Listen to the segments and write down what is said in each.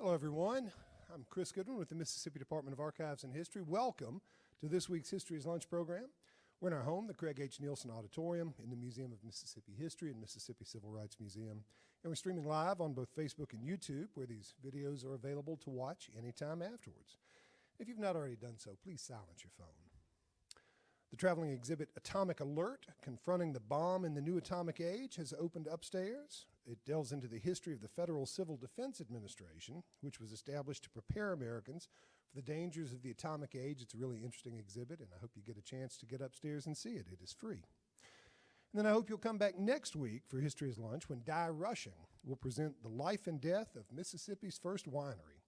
Hello, everyone. I'm Chris Goodwin with the Mississippi Department of Archives and History. Welcome to this week's History's Lunch program. We're in our home, the Craig H. Nielsen Auditorium in the Museum of Mississippi History and Mississippi Civil Rights Museum. And we're streaming live on both Facebook and YouTube, where these videos are available to watch anytime afterwards. If you've not already done so, please silence your phone. The traveling exhibit Atomic Alert, Confronting the Bomb in the New Atomic Age, has opened upstairs. It delves into the history of the Federal Civil Defense Administration, which was established to prepare Americans for the dangers of the atomic age. It's a really interesting exhibit, and I hope you get a chance to get upstairs and see it. It is free. And then I hope you'll come back next week for History's Lunch when Di Rushing will present the life and death of Mississippi's first winery.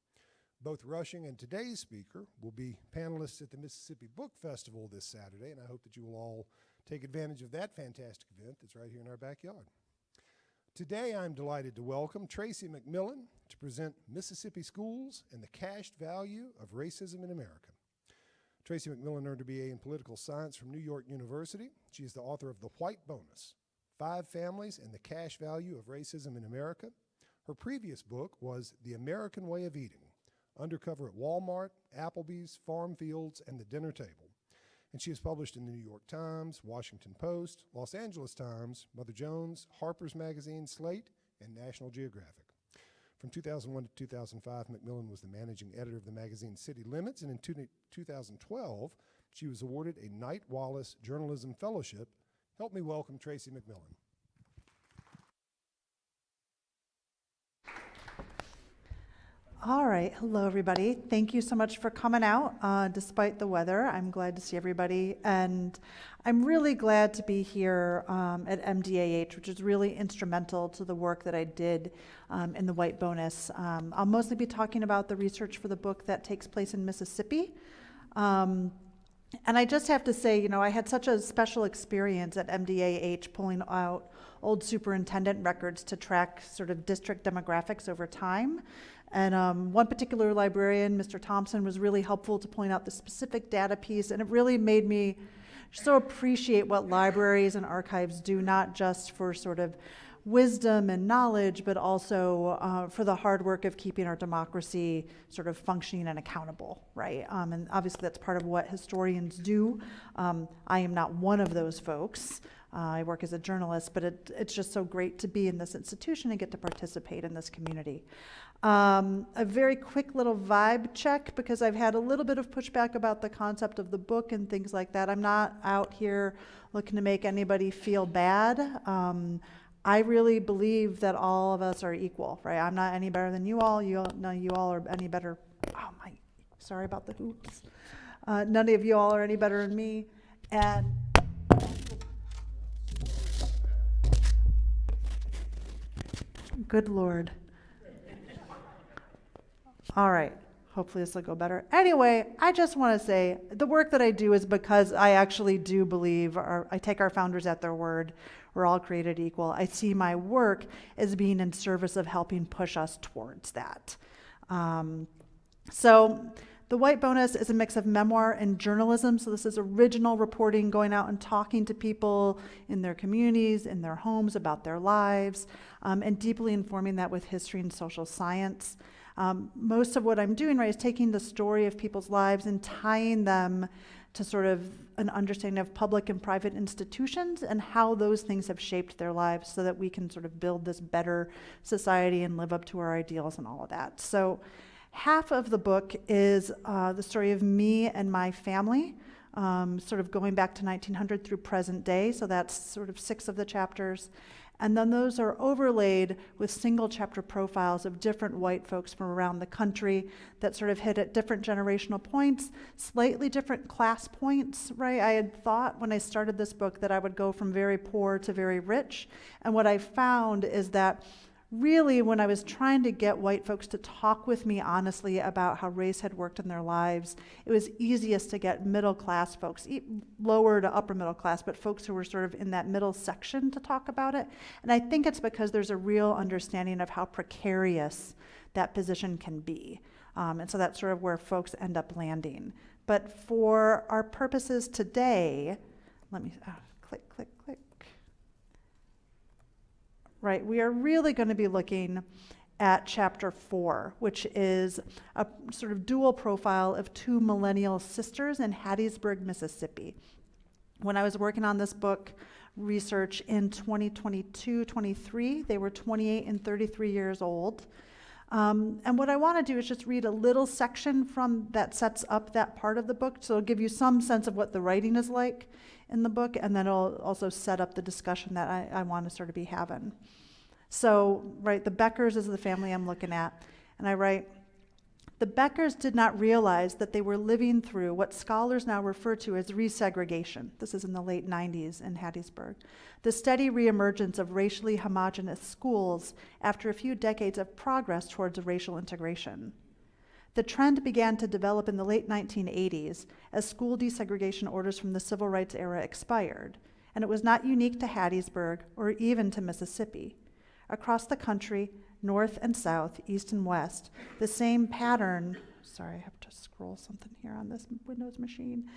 Both Rushing and today's speaker will be panelists at the Mississippi Book Festival this Saturday, and I hope that you will all take advantage of that fantastic event that's right here in our backyard. Today, I'm delighted to welcome Tracie McMillan to present Mississippi Schools and the Cashed Value of Racism in America. Tracie McMillan earned a BA in Political Science from New York University. She is the author of The White Bonus, 5 Families and the Cash Value of Racism in America. Her previous book was The American Way of Eating, Undercover at Walmart, Applebee's, Farm Fields, and the Dinner Table. And she is published in the New York Times, Washington Post, Los Angeles Times, Mother Jones, Harper's Magazine, Slate, and National Geographic. From 2001 to 2005, McMillan was the managing editor of the magazine City Limits, and in 2012, she was awarded a Knight Wallace Journalism Fellowship. Help me welcome Tracie McMillan. All right, hello everybody. Thank you so much for coming out despite the weather. I'm glad to see everybody, and I'm really glad to be here at MDAH, which is really instrumental to the work that I did in the White Bonus. I'll mostly be talking about the research for the book that takes place in Mississippi. And I just have to say, I had such a special experience at MDAH pulling out old superintendent records to track sort of district demographics over time. And one particular librarian, Mr. Thompson, was really helpful to point out the specific data piece, and it really made me so appreciate what libraries and archives do, not just for sort of wisdom and knowledge, but also for the hard work of keeping our democracy sort of functioning and accountable, right? And obviously that's part of what historians do. I am not one of those folks. I work as a journalist, but it's just so great to be in this institution and get to participate in this community. A very quick little vibe check, because I've had a little bit of pushback about the concept of the book and things like that. I'm not out here looking to make anybody feel bad. I really believe that all of us are equal, right? I'm not any better than you all. None of you all are any better. Oh my, sorry about the hoops. None of you all are any better than me. And good Lord. All right, hopefully this will go better. Anyway, I just want to say the work that I do is because I actually do believe, I take our founders at their word, we're all created equal. I see my work as being in service of helping push us towards that. So the White Bonus is a mix of memoir and journalism. So this is original reporting, going out and talking to people in their communities, in their homes, about their lives, and deeply informing that with history and social science. Most of what I'm doing, right, is taking the story of people's lives and tying them to sort of an understanding of public and private institutions and how those things have shaped their lives so that we can sort of build this better society and live up to our ideals and all of that. So half of the book is the story of me and my family, sort of going back to 1900 through present day. So that's sort of 6 of the chapters. And then those are overlaid with single chapter profiles of different white folks from around the country that sort of hit at different generational points, slightly different class points, right? I had thought when I started this book that I would go from very poor to very rich. And what I found is that really, when I was trying to get white folks to talk with me honestly about how race had worked in their lives, it was easiest to get middle class folks, lower to upper middle class, but folks who were sort of in that middle section to talk about it. And I think it's because there's a real understanding of how precarious that position can be. And so that's sort of where folks end up landing. But for our purposes today, let me click. Right, we are really going to be looking at chapter 4, which is a sort of dual profile of two millennial sisters in Hattiesburg, Mississippi. When I was working on this book research in 2022-23, they were 28 and 33 years old. And what I want to do is just read a little section from that sets up that part of the book, so it'll give you some sense of what the writing is like in the book, and then it'll also set up the discussion that I want to sort of be having. So, right, the Beckers is the family I'm looking at, and I write, the Beckers did not realize that they were living through what scholars now refer to as resegregation. This is in the late 90s in Hattiesburg. The steady reemergence of racially homogenous schools after a few decades of progress towards racial integration. The trend began to develop in the late 1980s as school desegregation orders from the civil rights era expired, and it was not unique to Hattiesburg or even to Mississippi. Across the country, north and south, east and west, the same pattern, sorry, I have to scroll something here on this Windows machine.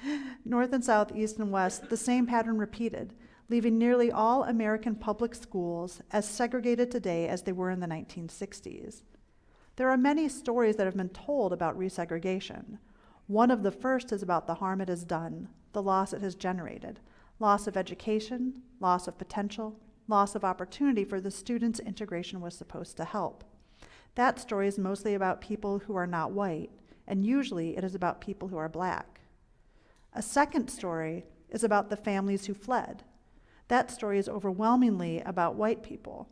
North and south, east and west, the same pattern repeated, leaving nearly all American public schools as segregated today as they were in the 1960s. There are many stories that have been told about resegregation. One of the first is about the harm it has done, the loss it has generated, loss of education, loss of potential, loss of opportunity for the students integration was supposed to help. That story is mostly about people who are not white, and usually it is about people who are black. A second story is about the families who fled. That story is overwhelmingly about white people.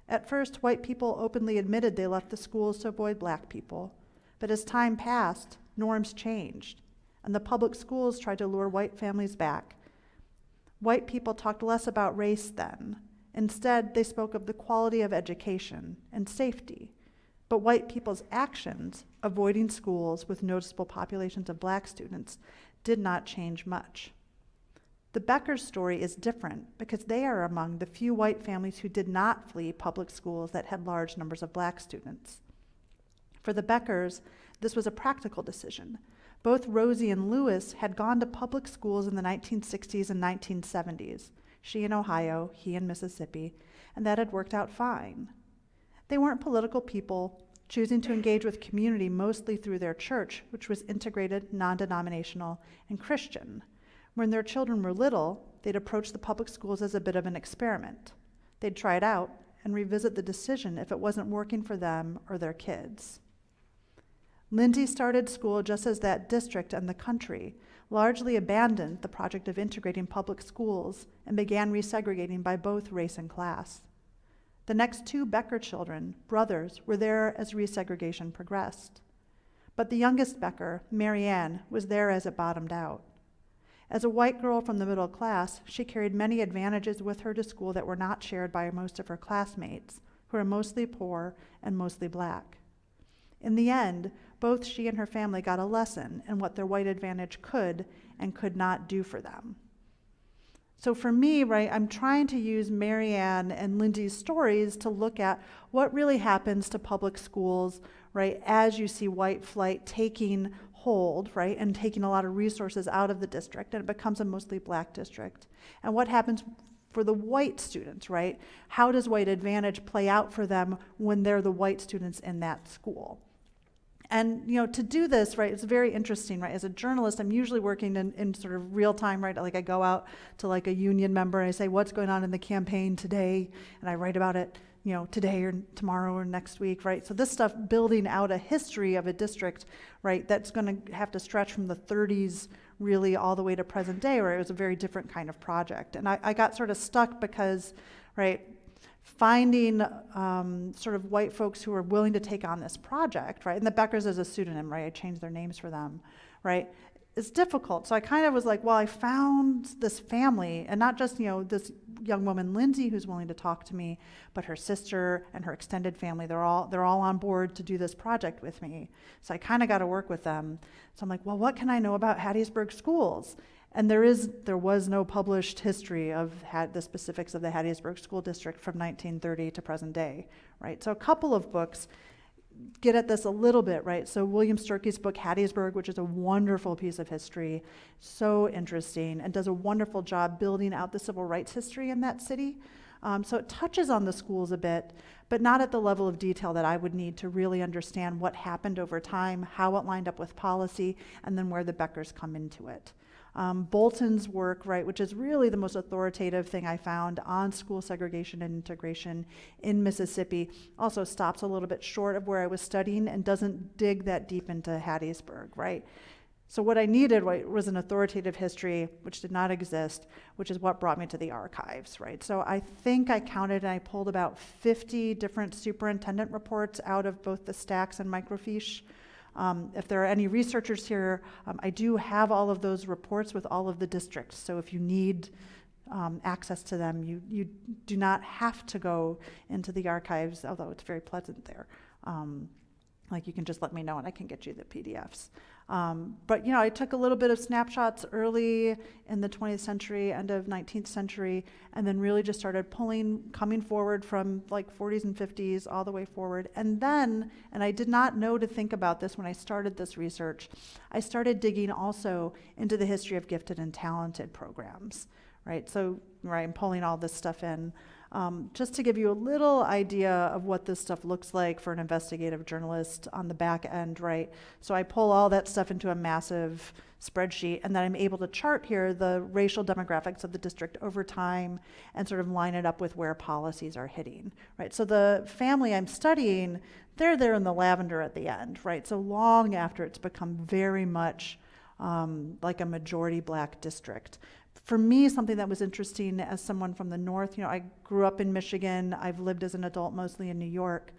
At first, white people openly admitted they left the schools to avoid black people, but as time passed, norms changed, and the public schools tried to lure white families back. White people talked less about race then. Instead, they spoke of the quality of education and safety. But white people's actions, avoiding schools with noticeable populations of black students, did not change much. The Beckers' story is different because they are among the few white families who did not flee public schools that had large numbers of black students. For the Beckers, this was a practical decision. Both Rosie and Lewis had gone to public schools in the 1960s and 1970s. She in Ohio, he in Mississippi, and that had worked out fine. They weren't political people, choosing to engage with community mostly through their church, which was integrated, non-denominational, and Christian. When their children were little, they'd approach the public schools as a bit of an experiment. They'd try it out and revisit the decision if it wasn't working for them or their kids. Lindsay started school just as that district and the country largely abandoned the project of integrating public schools and began resegregating by both race and class. The next two Becker children, brothers, were there as resegregation progressed. But the youngest Becker, Marianne, was there as it bottomed out. As a white girl from the middle class, she carried many advantages with her to school that were not shared by most of her classmates, who are mostly poor and mostly black. In the end, both she and her family got a lesson in what their white advantage could and could not do for them. So for me, right, I'm trying to use Marianne and Lindsay's stories to look at what really happens to public schools, right, as you see white flight taking hold, right, and taking a lot of resources out of the district, and it becomes a mostly black district. And what happens for the white students, right? How does white advantage play out for them when they're the white students in that school? And, to do this, right, it's very interesting, right? As a journalist, I'm usually working in sort of real time, right? Like I go out to like a union member and I say, what's going on in the campaign today? And I write about it, today or tomorrow or next week, right? So this stuff, building out a history of a district, right, that's going to have to stretch from the 30s really all the way to present day, where it was a very different kind of project. And I got sort of stuck because, right, finding sort of white folks who are willing to take on this project, right? And the Beckers is a pseudonym, right? I changed their names for them, right? It's difficult. So I kind of was like, well, I found this family, and not just, this young woman, Lindsay, who's willing to talk to me, but her sister and her extended family. They're all on board to do this project with me. So I kind of got to work with them. So I'm like, well, what can I know about Hattiesburg schools? And there was no published history of the specifics of the Hattiesburg School District from 1930 to present day, right? So a couple of books get at this a little bit, right? So William Sturkey's book, Hattiesburg, which is a wonderful piece of history, so interesting, and does a wonderful job building out the civil rights history in that city. So it touches on the schools a bit, but not at the level of detail that I would need to really understand what happened over time, how it lined up with policy, and then where the Beckers come into it. Bolton's work, right, which is really the most authoritative thing I found on school segregation and integration in Mississippi, also stops a little bit short of where I was studying and doesn't dig that deep into Hattiesburg, right? So what I needed was an authoritative history, which did not exist, which is what brought me to the archives, right? So I think I counted and I pulled about 50 different superintendent reports out of both the stacks and microfiche. If there are any researchers here, I do have all of those reports with all of the districts. So if you need access to them, you do not have to go into the archives, although it's very pleasant there. Like you can just let me know and I can get you the PDFs. But I took a little bit of snapshots early in the 20th century, end of 19th century, and then really just started coming forward from like 40s and 50s all the way forward. And then, and I did not know to think about this when I started this research, I started digging also into the history of gifted and talented programs, right? So, right, I'm pulling all this stuff in. Just to give you a little idea of what this stuff looks like for an investigative journalist on the back end, right? So I pull all that stuff into a massive spreadsheet, and then I'm able to chart here the racial demographics of the district over time and sort of line it up with where policies are hitting, right? So the family I'm studying, they're there in the lavender at the end, right? So long after it's become very much like a majority Black district. For me, something that was interesting as someone from the North, I grew up in Michigan, I've lived as an adult mostly in New York,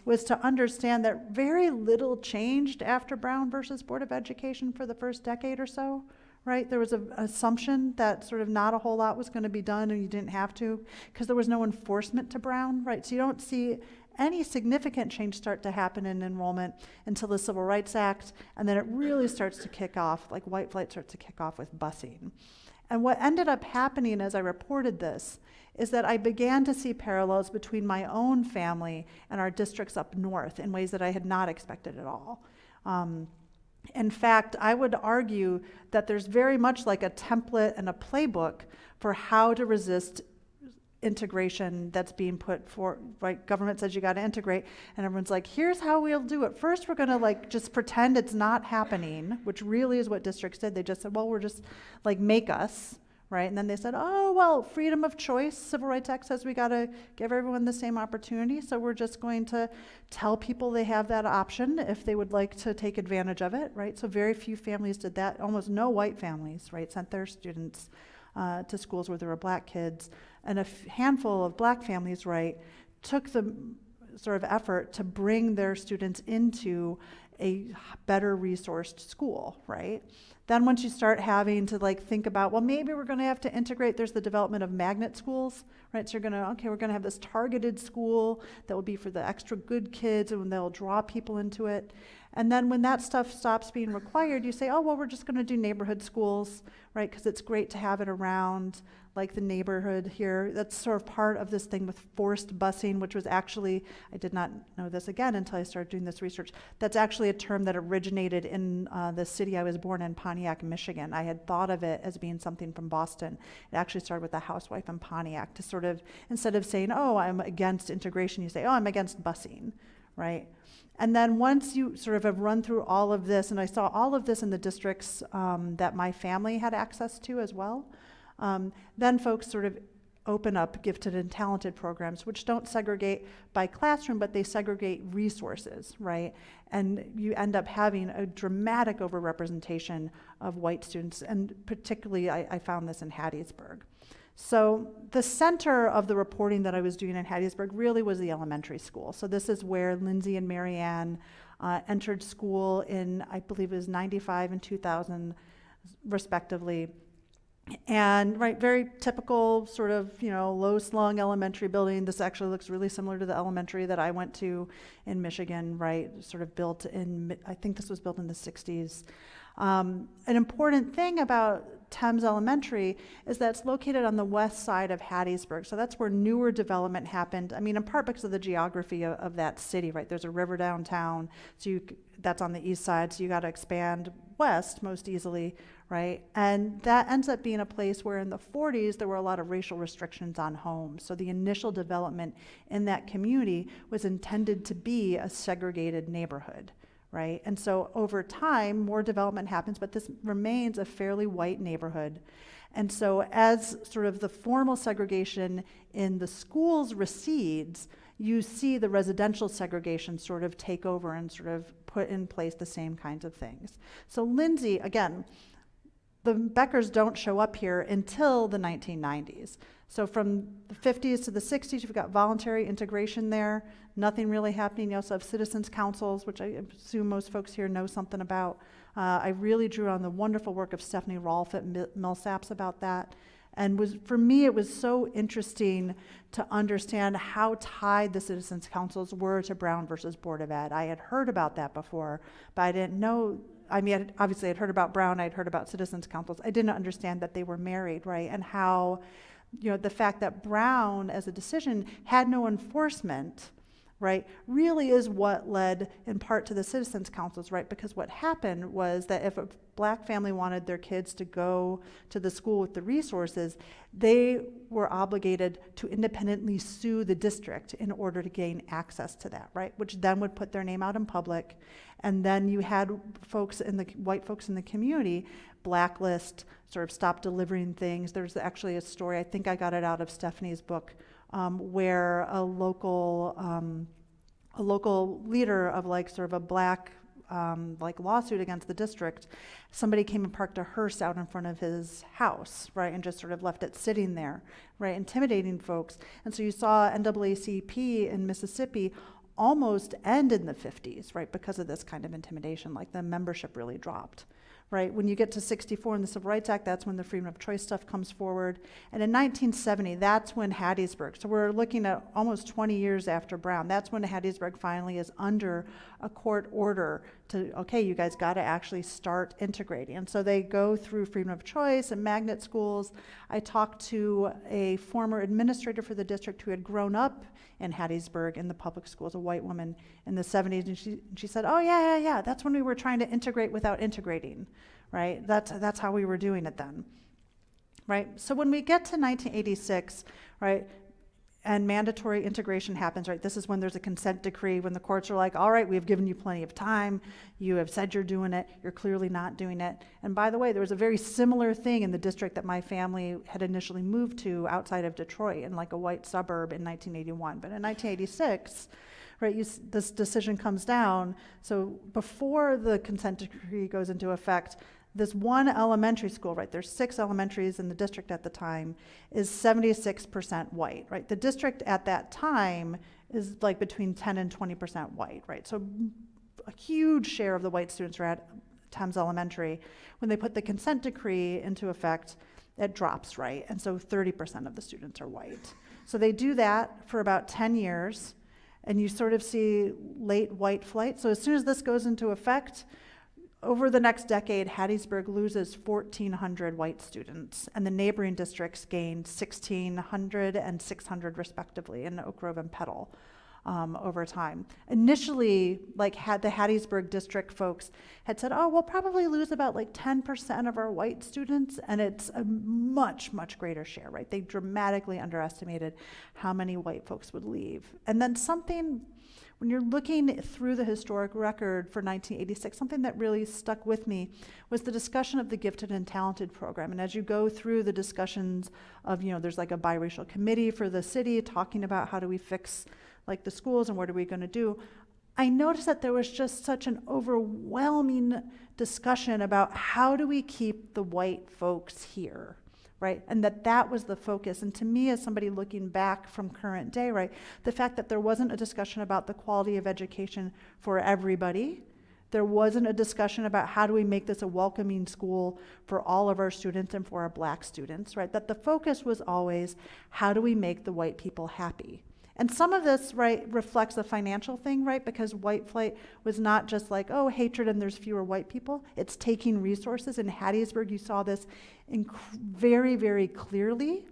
was to understand that very little changed after Brown versus Board of Education for the first decade or so, right? There was an assumption that sort of not a whole lot was going to be done and you didn't have to, because there was no enforcement to Brown, right? So you don't see any significant change start to happen in enrollment until the Civil Rights Act, and then it really starts to kick off, like white flight starts to kick off with busing. And what ended up happening as I reported this is that I began to see parallels between my own family and our districts up north in ways that I had not expected at all. In fact, I would argue that there's very much like a template and a playbook for how to resist integration that's being put for, right? Government says you got to integrate, and everyone's like, here's how we'll do it. First, we're going to like just pretend it's not happening, which really is what districts did. They just said, well, we're just like make us, right? And then they said, oh, well, freedom of choice. Civil Rights Act says we got to give everyone the same opportunity, so we're just going to tell people they have that option if they would like to take advantage of it, right? So very few families did that. Almost no white families, right, sent their students to schools where there were Black kids. And a handful of Black families, right, took the sort of effort to bring their students into a better resourced school, right? Then once you start having to like think about, well, maybe we're going to have to integrate, there's the development of magnet schools, right? So we're going to have this targeted school that will be for the extra good kids and they'll draw people into it. And then when that stuff stops being required, you say, oh, well, we're just going to do neighborhood schools, right? Because it's great to have it around, like the neighborhood here. That's sort of part of this thing with forced busing, which was actually, I did not know this again until I started doing this research. That's actually a term that originated in the city I was born in, Pontiac, Michigan. I had thought of it as being something from Boston. It actually started with a housewife in Pontiac to sort of, instead of saying, oh, I'm against integration, you say, oh, I'm against busing, right? And then once you sort of have run through all of this, and I saw all of this in the districts that my family had access to as well, then folks sort of open up gifted and talented programs, which don't segregate by classroom, but they segregate resources, right? And you end up having a dramatic overrepresentation of white students, and particularly I found this in Hattiesburg. So the center of the reporting that I was doing in Hattiesburg really was the elementary school. So this is where Lindsay and Marianne entered school in, I believe it was 95 and 2000 respectively. And right, very typical sort of, low slung elementary building. This actually looks really similar to the elementary that I went to in Michigan, right? Sort of built in, I think this was built in the 60s. An important thing about Thames Elementary is that it's located on the west side of Hattiesburg. So that's where newer development happened. I mean, in part because of the geography of that city, right? There's a river downtown, so that's on the east side, so you got to expand west most easily, right? And that ends up being a place where in the 40s, there were a lot of racial restrictions on homes. So the initial development in that community was intended to be a segregated neighborhood. Right? And so over time, more development happens, but this remains a fairly white neighborhood. And so as sort of the formal segregation in the schools recedes, you see the residential segregation sort of take over and sort of put in place the same kinds of things. So Lindsay, again, the Beckers don't show up here until the 1990s. So from the 50s to the 60s, you've got voluntary integration there, nothing really happening. You also have citizens councils, which I assume most folks here know something about. I really drew on the wonderful work of Stephanie Rolfe at Millsaps about that. And for me, it was so interesting to understand how tied the citizens councils were to Brown versus Board of Ed. I had heard about that before, but I didn't know. I mean, obviously I'd heard about Brown, I'd heard about citizens councils. I didn't understand that they were married, right? And how, the fact that Brown as a decision had no enforcement, right, really is what led in part to the citizens councils, right? Because what happened was that if a black family wanted their kids to go to the school with the resources, they were obligated to independently sue the district in order to gain access to that, right? Which then would put their name out in public. And then you had white folks in the community blacklist, sort of stop delivering things. There's actually a story, I think I got it out of Stephanie's book, where a local leader of like sort of a black like lawsuit against the district, somebody came and parked a hearse out in front of his house, right, and just sort of left it sitting there, right, intimidating folks. And so you saw NAACP in Mississippi almost end in the 50s, right, because of this kind of intimidation, like the membership really dropped. Right, when you get to 64 in the Civil Rights Act, that's when the freedom of choice stuff comes forward. And in 1970, that's when Hattiesburg, so we're looking at almost 20 years after Brown, that's when Hattiesburg finally is under a court order to, okay, you guys got to actually start integrating. And so they go through freedom of choice and magnet schools. I talked to a former administrator for the district who had grown up in Hattiesburg in the public schools, a white woman in the 70s, and she said, oh yeah, that's when we were trying to integrate without integrating, right? That's how we were doing it then, right? So when we get to 1986, right, and mandatory integration happens, right? This is when there's a consent decree, when the courts are like, all right, we've given you plenty of time, you have said you're doing it, you're clearly not doing it. And by the way, there was a very similar thing in the district that my family had initially moved to outside of Detroit in like a white suburb in 1981. But in 1986, right, this decision comes down. So before the consent decree goes into effect, this one elementary school, right, there's 6 elementaries in the district at the time, is 76% white, right? The district at that time is like between 10 and 20% white, right? So a huge share of the white students are at Thames Elementary. When they put the consent decree into effect, it drops, right? And so 30% of the students are white. So they do that for about 10 years, and you sort of see late white flight. So as soon as this goes into effect, over the next decade, Hattiesburg loses 1,400 white students, and the neighboring districts gained 1,600 and 600 respectively in Oak Grove and Petal over time. Initially, the Hattiesburg district folks had said, oh, we'll probably lose about like 10% of our white students, and it's a much, much greater share, right? They dramatically underestimated how many white folks would leave. And then when you're looking through the historic record for 1986, something that really stuck with me was the discussion of the Gifted and Talented program. And as you go through the discussions of, there's like a biracial committee for the city talking about how do we fix like the schools and what are we going to do, I noticed that there was just such an overwhelming discussion about how do we keep the white folks here, right? And that was the focus. And to me, as somebody looking back from current day, right, the fact that there wasn't a discussion about the quality of education for everybody, there wasn't a discussion about how do we make this a welcoming school for all of our students and for our black students, right? That the focus was always, how do we make the white people happy? And some of this, right, reflects a financial thing, right? Because white flight was not just like, oh, hatred and there's fewer white people. It's taking resources. In Hattiesburg, you saw this very, very clearly.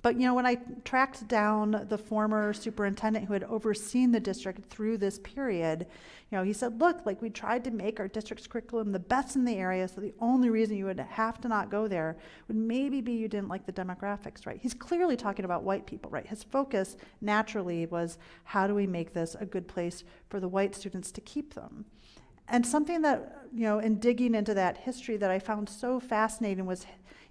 But, when I tracked down the former superintendent who had overseen the district through this period, he said, look, like we tried to make our district's curriculum the best in the area, so the only reason you would have to not go there would maybe be you didn't like the demographics, right? He's clearly talking about white people, right? His focus naturally was, how do we make this a good place for the white students to keep them? And something that, in digging into that history that I found so fascinating was,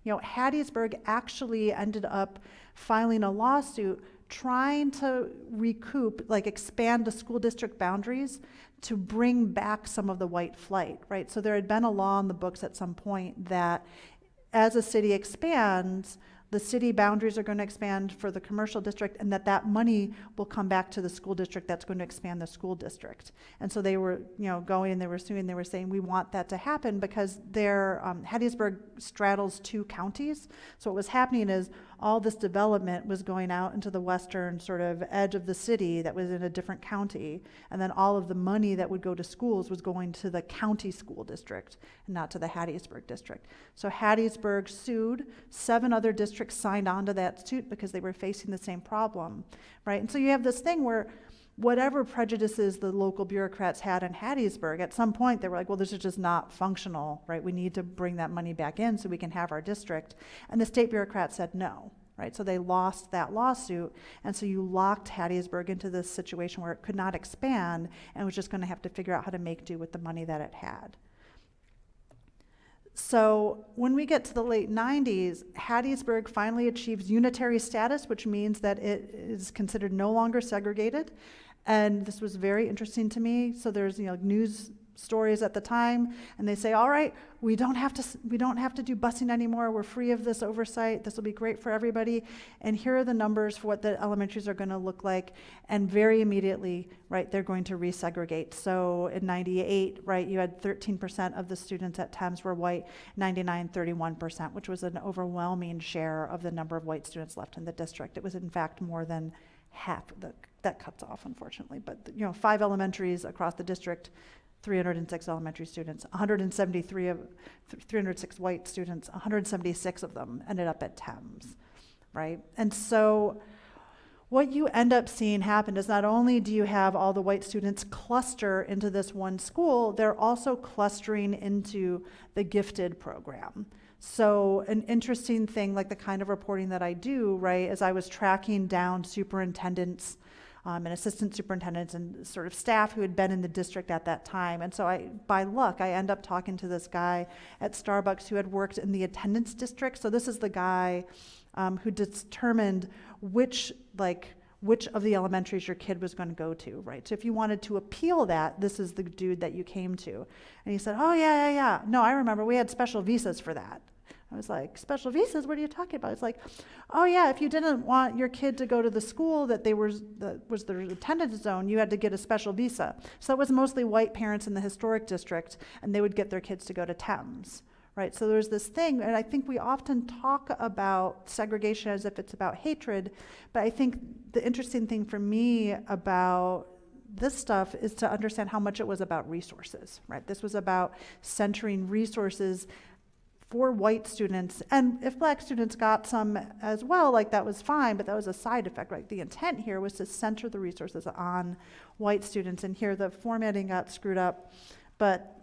Hattiesburg actually ended up filing a lawsuit trying to recoup, like expand the school district boundaries to bring back some of the white flight, right? So there had been a law in the books at some point that as a city expands, the city boundaries are going to expand for the commercial district, and that money will come back to the school district that's going to expand the school district. And so they were, going and they were suing, they were saying, we want that to happen because Hattiesburg straddles 2 counties. So what was happening is all this development was going out into the western sort of edge of the city that was in a different county. And then all of the money that would go to schools was going to the county school district and not to the Hattiesburg district. So Hattiesburg sued. 7 other districts signed on to that suit because they were facing the same problem, right? And so you have this thing where whatever prejudices the local bureaucrats had in Hattiesburg, at some point they were like, well, this is just not functional, right? We need to bring that money back in so we can have our district. And the state bureaucrats said no, right? So they lost that lawsuit. And so you locked Hattiesburg into this situation where it could not expand and was just going to have to figure out how to make do with the money that it had. So when we get to the late 90s, Hattiesburg finally achieves unitary status, which means that it is considered no longer segregated. And this was very interesting to me. So there's news stories at the time, and they say, all right, we don't have to do busing anymore. We're free of this oversight. This will be great for everybody. And here are the numbers for what the elementaries are going to look like. And very immediately, right, they're going to resegregate. So in 98, right, you had 13% of the students at Thames were white, 99, 31%, which was an overwhelming share of the number of white students left in the district. It was in fact more than half. That cuts off, unfortunately. But 5 elementaries across the district, 306 elementary students, 306 white students, 176 of them ended up at Thames, right? And so what you end up seeing happen is not only do you have all the white students cluster into this one school, they're also clustering into the gifted program. So an interesting thing, like the kind of reporting that I do, right, as I was tracking down superintendents and assistant superintendents and sort of staff who had been in the district at that time. And so by luck, I end up talking to this guy at Starbucks who had worked in the attendance district. So this is the guy who determined which of the elementaries your kid was going to go to, right? So if you wanted to appeal that, this is the dude that you came to. And he said, oh, yeah. No, I remember we had special visas for that. I was like, special visas? What are you talking about? It's like, oh yeah, if you didn't want your kid to go to the school that was their attendance zone, you had to get a special visa. So that was mostly white parents in the historic district, and they would get their kids to go to Thames, right? So there's this thing, and I think we often talk about segregation as if it's about hatred, but I think the interesting thing for me about this stuff is to understand how much it was about resources, right? This was about centering resources for white students, and if black students got some as well, like that was fine, but that was a side effect, right? The intent here was to center the resources on white students, and here the formatting got screwed up, but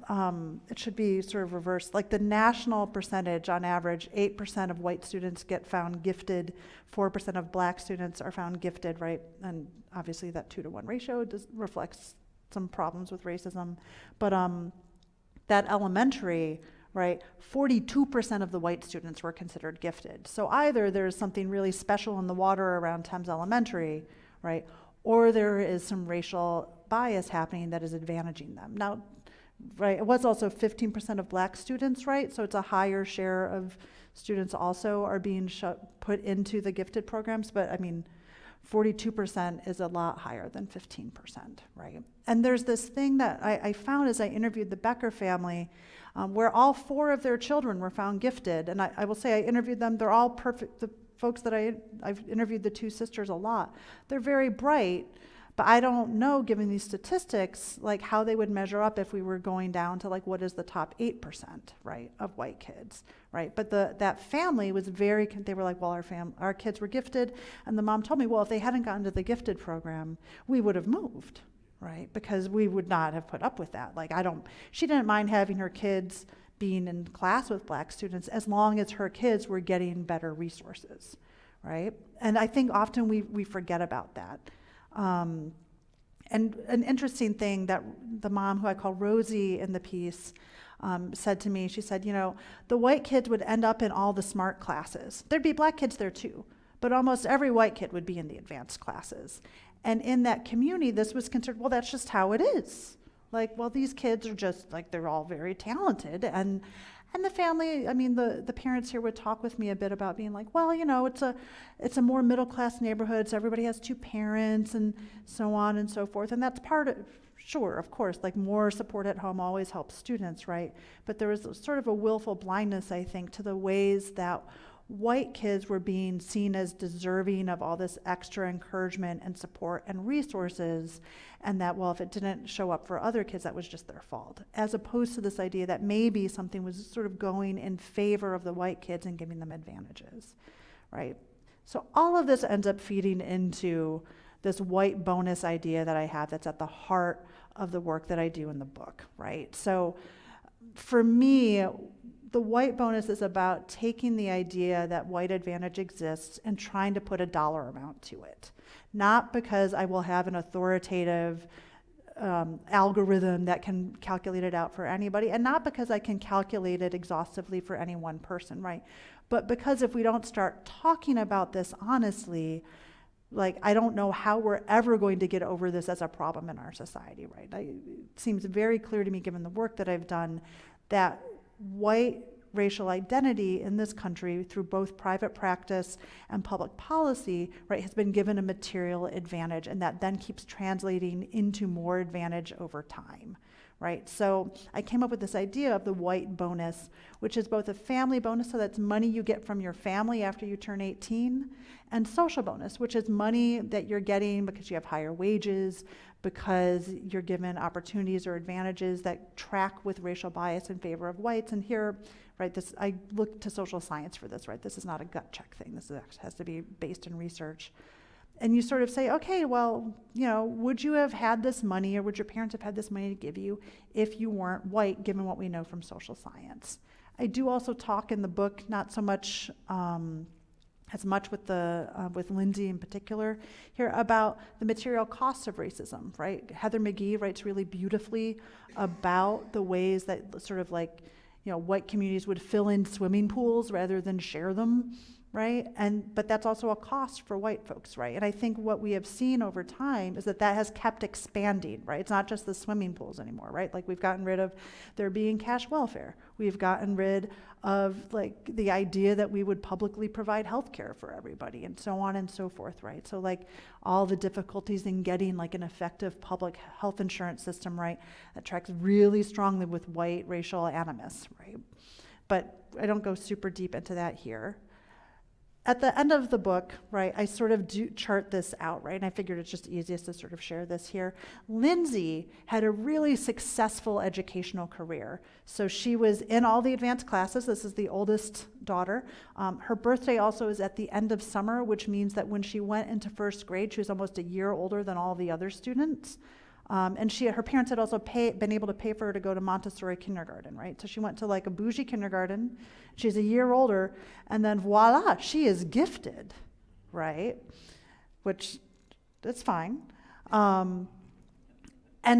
it should be sort of reversed. Like the national percentage, on average, 8% of white students get found gifted, 4% of black students are found gifted, right? And obviously that 2-to-1 ratio reflects some problems with racism, but that elementary, right, 42% of the white students were considered gifted. So either there's something really special in the water around Thames Elementary, right, or there is some racial bias happening that is advantaging them. Now, right, it was also 15% of black students, right, so it's a higher share of students also are being put into the gifted programs, but I mean, 42% is a lot higher than 15%, right? And there's this thing that I found as I interviewed the Becker family, where all 4 of their children were found gifted. And I will say I interviewed them, they're all perfect, the folks that I've interviewed the two sisters a lot. They're very bright, but I don't know, given these statistics, like how they would measure up if we were going down to like what is the top 8%, right, of white kids, right? But that family was they were like, well, our kids were gifted, and the mom told me, well, if they hadn't gotten to the gifted program, we would have moved, right? Because we would not have put up with that. Like she didn't mind having her kids being in class with black students as long as her kids were getting better resources, right? And I think often we forget about that. And an interesting thing that the mom, who I call Rosie in the piece, said to me, she said, the white kids would end up in all the smart classes. There'd be black kids there too, but almost every white kid would be in the advanced classes. And in that community, this was considered, well, that's just how it is. Like, well, these kids are just, like, they're all very talented. And the family, I mean, the parents here would talk with me a bit about being like, well, it's a more middle-class neighborhood, so everybody has two parents and so on and so forth. And that's part of, sure, of course, like more support at home always helps students, right? But there was sort of a willful blindness, I think, to the ways that white kids were being seen as deserving of all this extra encouragement and support and resources, and that, well, if it didn't show up for other kids, that was just their fault, as opposed to this idea that maybe something was sort of going in favor of the white kids and giving them advantages, right? So all of this ends up feeding into this white bonus idea that I have that's at the heart of the work that I do in the book, right? So for me, the white bonus is about taking the idea that white advantage exists and trying to put a dollar amount to it. Not because I will have an authoritative algorithm that can calculate it out for anybody, and not because I can calculate it exhaustively for any one person, right? But because if we don't start talking about this honestly, like, I don't know how we're ever going to get over this as a problem in our society, right? It seems very clear to me, given the work that I've done, that white racial identity in this country, through both private practice and public policy, right, has been given a material advantage, and that then keeps translating into more advantage over time, right? So I came up with this idea of the white bonus, which is both a family bonus, so that's money you get from your family after you turn 18, and social bonus, which is money that you're getting because you have higher wages, because you're given opportunities or advantages that track with racial bias in favor of whites. And here, right, I look to social science for this, right? This is not a gut check thing. This has to be based in research. And you sort of say, okay, well, would you have had this money, or would your parents have had this money to give you if you weren't white, given what we know from social science? I do also talk in the book, not so much as much with Lindsay in particular here, about the material costs of racism, right? Heather McGee writes really beautifully about the ways that sort of like, white communities would fill in swimming pools rather than share them, right? But that's also a cost for white folks, right? And I think what we have seen over time is that has kept expanding, right? It's not just the swimming pools anymore, right? Like, we've gotten rid of there being cash welfare. We've gotten rid of like the idea that we would publicly provide health care for everybody, and so on and so forth, right? So like all the difficulties in getting like an effective public health insurance system, right, that tracks really strongly with white racial animus, right? But I don't go super deep into that here. At the end of the book, right, I sort of do chart this out, right, and I figured it's just easiest to sort of share this here. Lindsay had a really successful educational career. So she was in all the advanced classes. This is the oldest daughter. Her birthday also is at the end of summer, which means that when she went into first grade, she was almost a year older than all the other students. And her parents had also been able to pay for her to go to Montessori kindergarten, right? So she went to like a bougie kindergarten. She's a year older, and then voila, she is gifted, right? Which, that's fine. And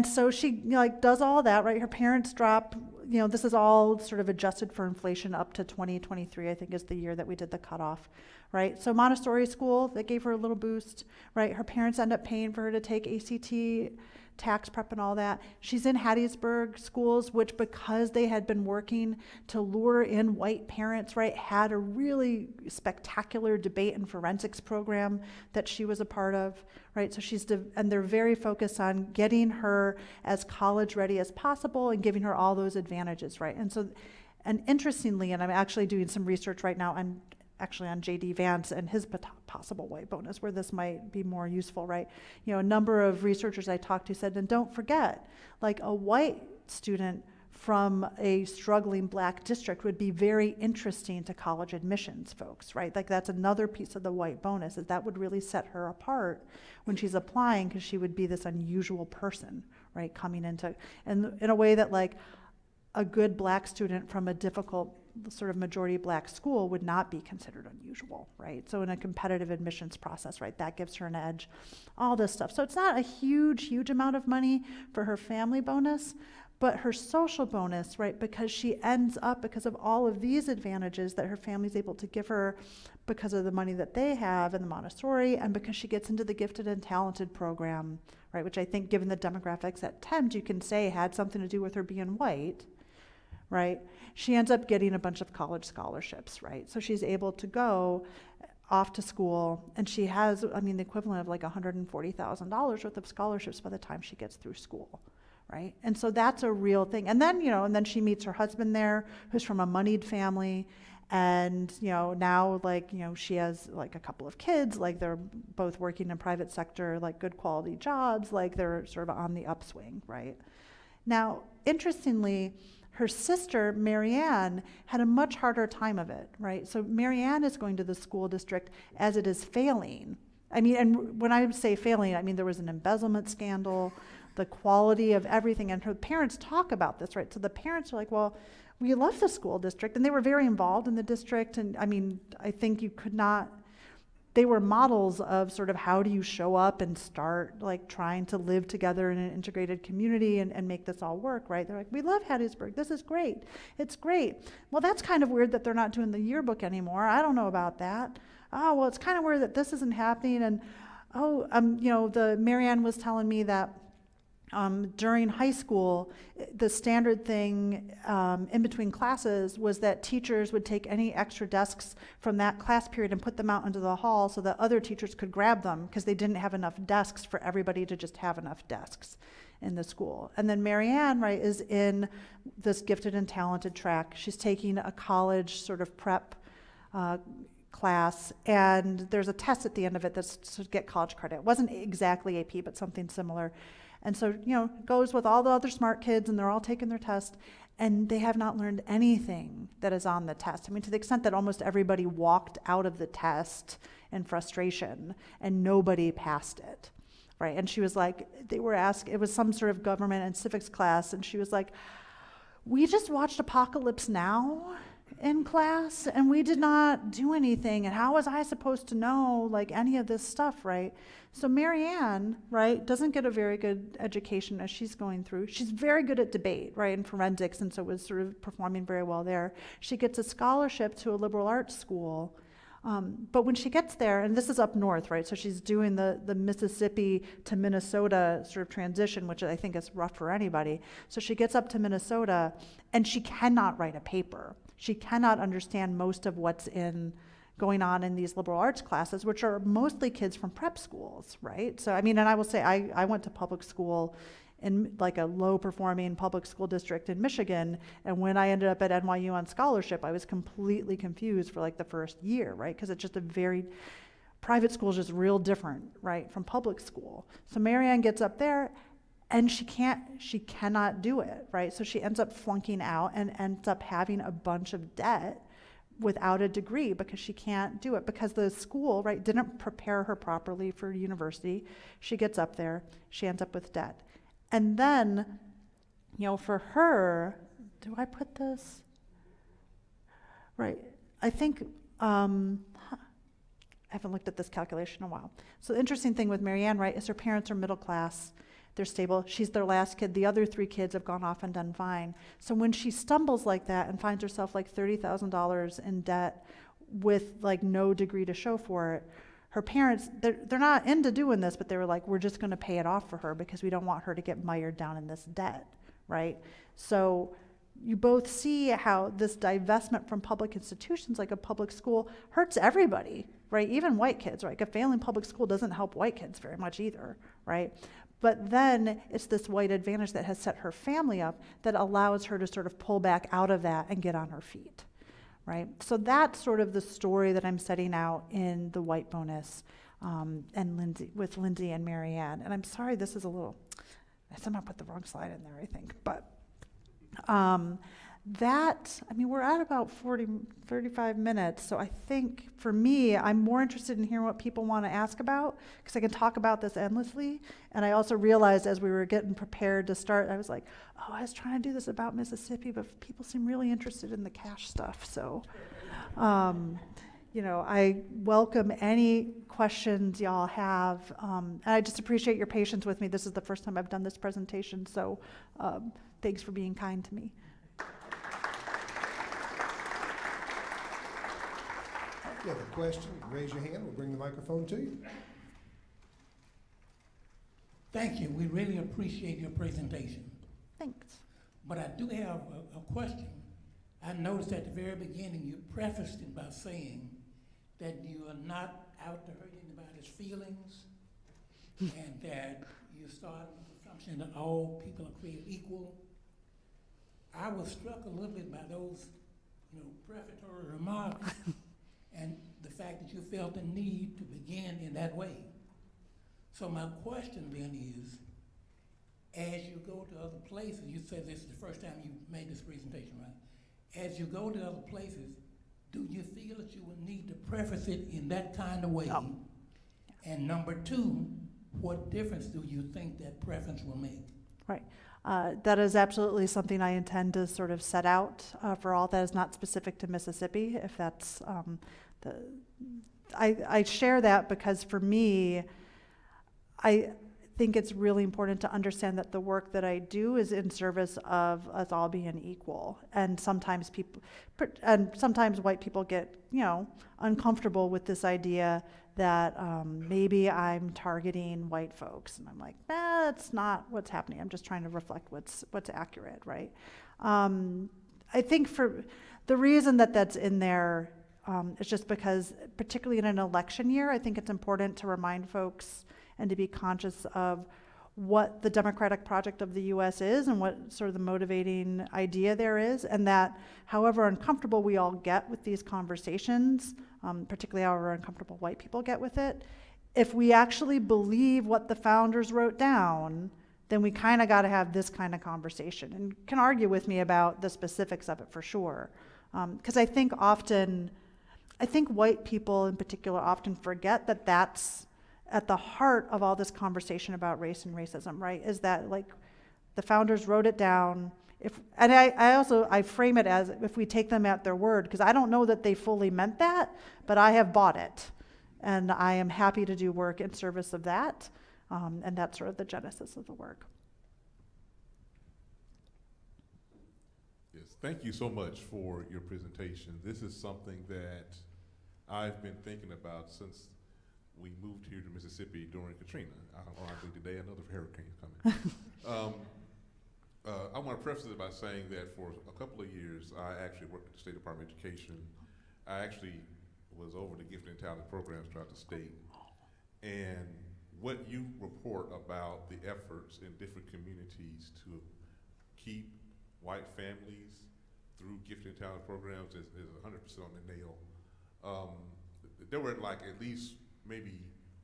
so she does all that, right? Her parents drop, this is all sort of adjusted for inflation up to 2023, I think is the year that we did the cutoff, right? So Montessori school, that gave her a little boost, right? Her parents end up paying for her to take ACT, tax prep and all that. She's in Hattiesburg schools, which, because they had been working to lure in white parents, right, had a really spectacular debate and forensics program that she was a part of, right? So and they're very focused on getting her as college ready as possible and giving her all those advantages, right? And interestingly, and I'm actually doing some research right now on actually on J.D. Vance and his possible white bonus, where this might be more useful, right? You know, a number of researchers I talked to said, and don't forget, like a white student from a struggling black district would be very interesting to college admissions folks, right? Like that's another piece of the white bonus, is that would really set her apart when she's applying, because she would be this unusual person, right, coming into, and in a way that like a good black student from a difficult sort of majority black school would not be considered unusual, right? So in a competitive admissions process, right, that gives her an edge, all this stuff. So it's not a huge amount of money for her family bonus, but her social bonus, right, because she ends up, because of all of these advantages that her family's able to give her because of the money that they have in the Montessori, and because she gets into the gifted and talented program, right, which I think given the demographics at Thames, you can say had something to do with her being white, right? She ends up getting a bunch of college scholarships, right? So she's able to go off to school, and she has, I mean, the equivalent of like $140,000 worth of scholarships by the time she gets through school, right? And so that's a real thing. And then, you know, and then she meets her husband there, who's from a moneyed family, and, you know, now, like, you know, she has like a couple of kids, like they're both working in private sector, like good quality jobs, like they're sort of on the upswing, right? Now, interestingly, her sister, Marianne, had a much harder time of it, right? So Marianne is going to the school district as it is failing. I mean, and when I say failing, I mean there was an embezzlement scandal, the quality of everything, and her parents talk about this, right? So the parents are like, well, we love the school district, and they were very involved in the district, and I mean, I think you could not, they were models of sort of how do you show up and start like trying to live together in an integrated community and make this all work, right? They're like, we love Hattiesburg, this is great, it's great. Well, that's kind of weird that they're not doing the yearbook anymore. I don't know about that. Oh, well, it's kind of weird that this isn't happening. And you know, the Marianne was telling me that during high school, the standard thing in between classes was that teachers would take any extra desks from that class period and put them out into the hall so that other teachers could grab them, because they didn't have enough desks for everybody to just have enough desks in the school. And then Marianne, right, is in this gifted and talented track. She's taking a college sort of prep class, and there's a test at the end of it that's to get college credit. It wasn't exactly AP, but something similar. And so, you know, goes with all the other smart kids, and they're all taking their test, and they have not learned anything that is on the test. I mean, to the extent that almost everybody walked out of the test in frustration, and nobody passed it, right? And she was like, they were asked, it was some sort of government and civics class, and she was like, we just watched Apocalypse Now in class, and we did not do anything, and how was I supposed to know like any of this stuff, right? So Marianne, right, doesn't get a very good education as she's going through. She's very good at debate, right, and forensics, and so was sort of performing very well there. She gets a scholarship to a liberal arts school, but when she gets there, and this is up north, right, so she's doing the Mississippi to Minnesota sort of transition, which I think is rough for anybody. So she gets up to Minnesota, and she cannot write a paper. She cannot understand most of what's going on in these liberal arts classes, which are mostly kids from prep schools, right? So, I mean, and I will say, I went to public school in like a low-performing public school district in Michigan, and when I ended up at NYU on scholarship, I was completely confused for like the first year, right? Because it's just private school is just real different, right, from public school. So Marianne gets up there, and she cannot do it, right? So she ends up flunking out and ends up having a bunch of debt without a degree because she can't do it, because the school, right, didn't prepare her properly for university. She gets up there, she ends up with debt. And then, you know, for her, do I put this? Right, I think, I haven't looked at this calculation in a while. So the interesting thing with Marianne, right, is her parents are middle class. They're stable. She's their last kid. The other 3 kids have gone off and done fine. So when she stumbles like that and finds herself like $30,000 in debt with like no degree to show for it, her parents, they're not into doing this, but they were like, we're just going to pay it off for her because we don't want her to get mired down in this debt, right? So you both see how this divestment from public institutions like a public school hurts everybody, right? Even white kids, right? Like a failing public school doesn't help white kids very much either, right? But then it's this white advantage that has set her family up that allows her to sort of pull back out of that and get on her feet, right? So that's sort of the story that I'm setting out in the White Bonus with Lindsay and Marianne. And I'm sorry, this is I somehow put the wrong slide in there, I think. But we're at about 35 minutes. So I think for me, I'm more interested in hearing what people want to ask about, because I can talk about this endlessly. And I also realized as we were getting prepared to start, I was like, oh, I was trying to do this about Mississippi, but people seem really interested in the cash stuff. So, I welcome any questions y'all have. And I just appreciate your patience with me. This is the first time I've done this presentation. So thanks for being kind to me. If you have a question, raise your hand. We'll bring the microphone to you. Thank you. We really appreciate your presentation. Thanks. But I do have a question. I noticed at the very beginning you prefaced it by saying that you are not out to hurt anybody's feelings and that you started with the assumption that all people are created equal. I was struck a little bit by those, prefatory remarks and the fact that you felt the need to begin in that way. So my question then is, as you go to other places, you said this is the first time you made this presentation, right? As you go to other places, do you feel that you would need to preface it in that kind of way? Oh. And number two, what difference do you think that preference will make? Right. That is absolutely something I intend to sort of set out for all that is not specific to Mississippi. If that's I share that because for me, I think it's really important to understand that the work that I do is in service of us all being equal. And sometimes white people get, uncomfortable with this idea that maybe I'm targeting white folks. And I'm like, that's not what's happening. I'm just trying to reflect what's accurate, right? I think for the reason that that's in there is just because, particularly in an election year, I think it's important to remind folks and to be conscious of what the democratic project of the U.S. is and what sort of the motivating idea there is, and that however uncomfortable we all get with these conversations, particularly however uncomfortable white people get with it, if we actually believe what the founders wrote down, then we kind of got to have this kind of conversation, and can argue with me about the specifics of it for sure. Because I think white people in particular often forget that that's at the heart of all this conversation about race and racism, right? Is that like the founders wrote it down. I frame it as if we take them at their word, because I don't know that they fully meant that, but I have bought it. And I am happy to do work in service of that. And that's sort of the genesis of the work. Yes, thank you so much for your presentation. This is something that I've been thinking about since we moved here to Mississippi during Katrina. Ironically, today another hurricane is coming. I want to preface it by saying that for a couple of years, I actually worked at the State Department of Education. I actually was over the gifted and talented programs throughout the state. And what you report about the efforts in different communities to keep white families through gifted and talented programs is 100% on the nail. There were like at least maybe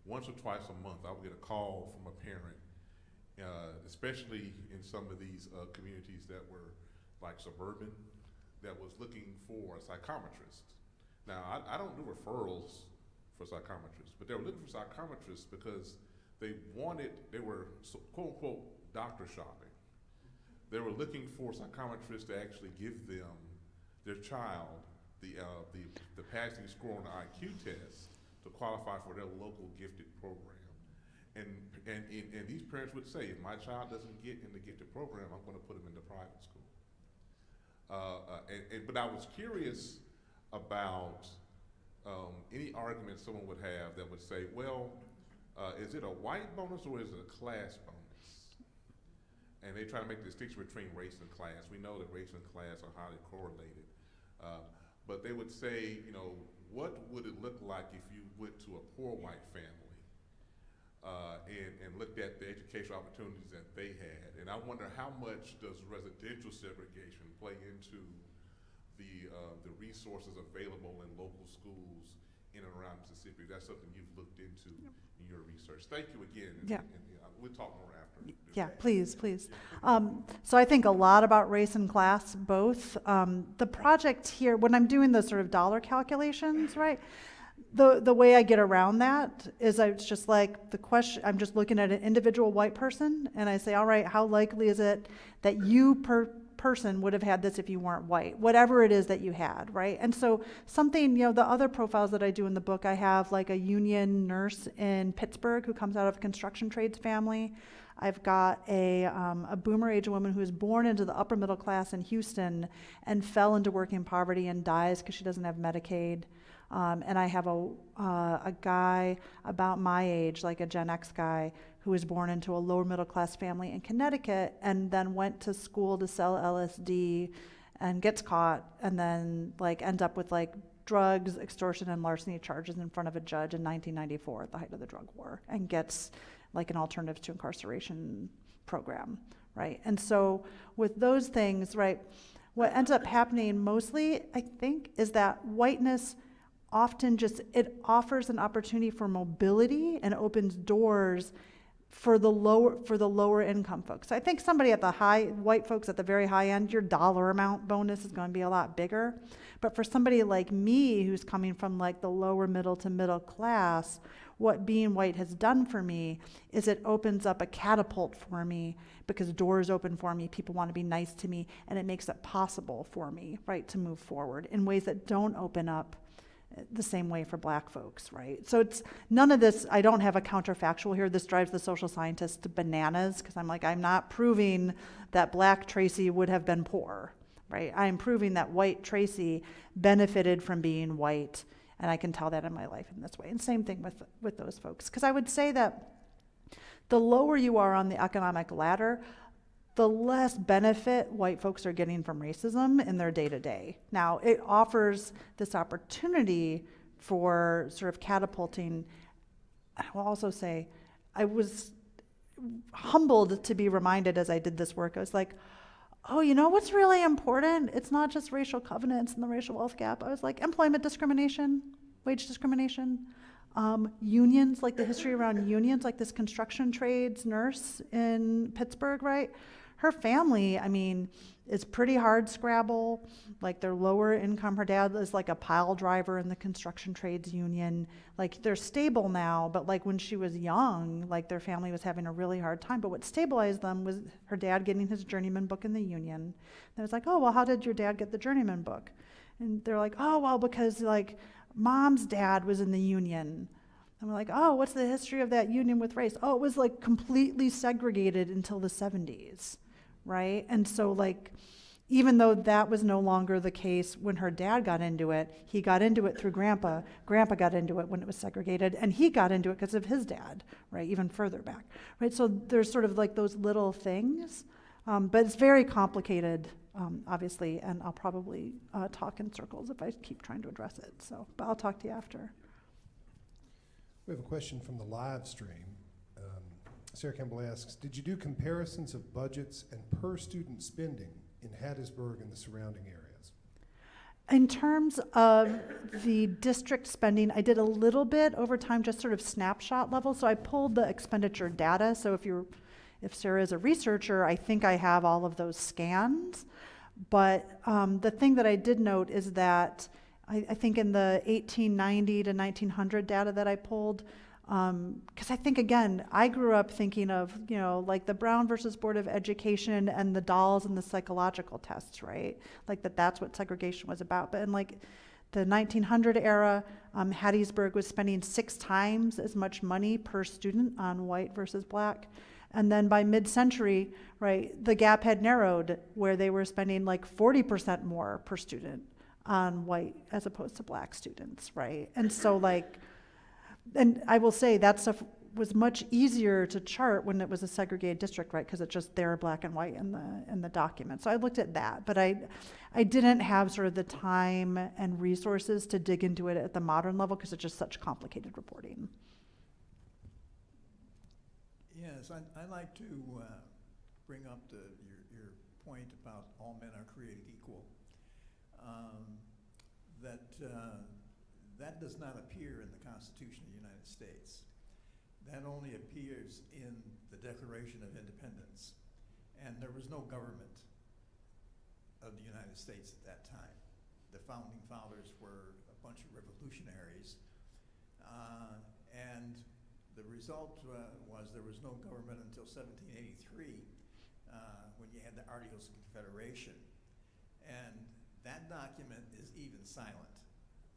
once or twice a month, I would get a call from a parent, especially in some of these communities that were like suburban, that was looking for a psychometrist. Now, I don't do referrals for psychometrists, but they were looking for psychometrists because they were quote unquote doctor shopping. They were looking for psychometrists to actually give them, their child, the passing score on the IQ test to qualify for their local gifted program. And these parents would say, if my child doesn't get in the gifted program, I'm going to put him in the private school. But I was curious about any argument someone would have that would say, well, is it a white bonus or is it a class bonus? And they try to make a distinction between race and class. We know that race and class are highly correlated. But they would say, what would it look like if you went to a poor white family and looked at the educational opportunities that they had? And I wonder how much does residential segregation play into the resources available in local schools in and around Mississippi. That's something you've looked into in your research. Thank you again. Yeah. And we'll talk more after. Yeah, please, please. So I think a lot about race and class, both. The project here, when I'm doing the sort of dollar calculations, right, the way I get around that is it's just like the question, I'm just looking at an individual white person, and I say, all right, how likely is it that you person would have had this if you weren't white, whatever it is that you had, right? And so something, the other profiles that I do in the book, I have like a union nurse in Pittsburgh who comes out of a construction trades family. I've got a boomer age woman who was born into the upper middle class in Houston and fell into working poverty and dies because she doesn't have Medicaid. And I have a guy about my age, like a Gen X guy, who was born into a lower middle class family in Connecticut and then went to school to sell LSD and gets caught and then ends up with drugs, extortion, and larceny charges in front of a judge in 1994 at the height of the drug war and gets an alternatives to incarceration program, right? And so with those things, right, what ends up happening mostly, I think, is that whiteness often it offers an opportunity for mobility and opens doors for the lower income folks. I think somebody at the white folks at the very high end, your dollar amount bonus is going to be a lot bigger. But for somebody like me who's coming from the lower middle to middle class, what being white has done for me is it opens up a catapult for me because doors open for me, people want to be nice to me, and it makes it possible for me, right, to move forward in ways that don't open up the same way for black folks, right? So it's none of this, I don't have a counterfactual here. This drives the social scientists to bananas because I'm not proving that black Tracie would have been poor, right? I'm proving that white Tracie benefited from being white, and I can tell that in my life in this way. And same thing with those folks. Because I would say that the lower you are on the economic ladder, the less benefit white folks are getting from racism in their day-to-day. Now, it offers this opportunity for sort of catapulting. I will also say, I was humbled to be reminded as I did this work. I was like, oh, what's really important? It's not just racial covenants and the racial wealth gap. I was like, employment discrimination, wage discrimination, unions, the history around unions, this construction trades nurse in Pittsburgh, right? Her family, is pretty hard scrabble. They're lower income. Her dad is a pile driver in the construction trades union. They're stable now, but when she was young, their family was having a really hard time. But what stabilized them was her dad getting his journeyman book in the union. And it was oh, well, how did your dad get the journeyman book? And they're oh, well, because mom's dad was in the union. And we're oh, what's the history of that union with race? Oh, it was completely segregated until the 70s, right? And so even though that was no longer the case when her dad got into it, he got into it through grandpa. Grandpa got into it when it was segregated, and he got into it because of his dad, right? Even further back, right? So there's sort of those little things, but it's very complicated, obviously, and I'll probably talk in circles if I keep trying to address it. So, but I'll talk to you after. We have a question from the live stream. Sarah Campbell asks, did you do comparisons of budgets and per student spending in Hattiesburg and the surrounding areas? In terms of the district spending, I did a little bit over time, just sort of snapshot level. So I pulled the expenditure data. So if Sarah is a researcher, I think I have all of those scans. But the thing that I did note is that I think in the 1890 to 1900 data that I pulled, because I think, again, I grew up thinking of, the Brown versus Board of Education and the dolls and the psychological tests, right? That's what segregation was about. But in the 1900 era, Hattiesburg was spending 6 times as much money per student on white versus black. And then by mid-century, right, the gap had narrowed where they were spending 40% more per student on white as opposed to black students, right? And so and I will say that stuff was much easier to chart when it was a segregated district, right? Because it's just there black and white in the document. So I looked at that, but I didn't have sort of the time and resources to dig into it at the modern level because it's just such complicated reporting. Yes, I'd like to bring up your point about all men are created equal. that does not appear in the Constitution of the United States. That only appears in the Declaration of Independence. And there was no government of the United States at that time. The founding fathers were a bunch of revolutionaries. And the result was there was no government until 1783 when you had the Articles of Confederation. And that document is even silent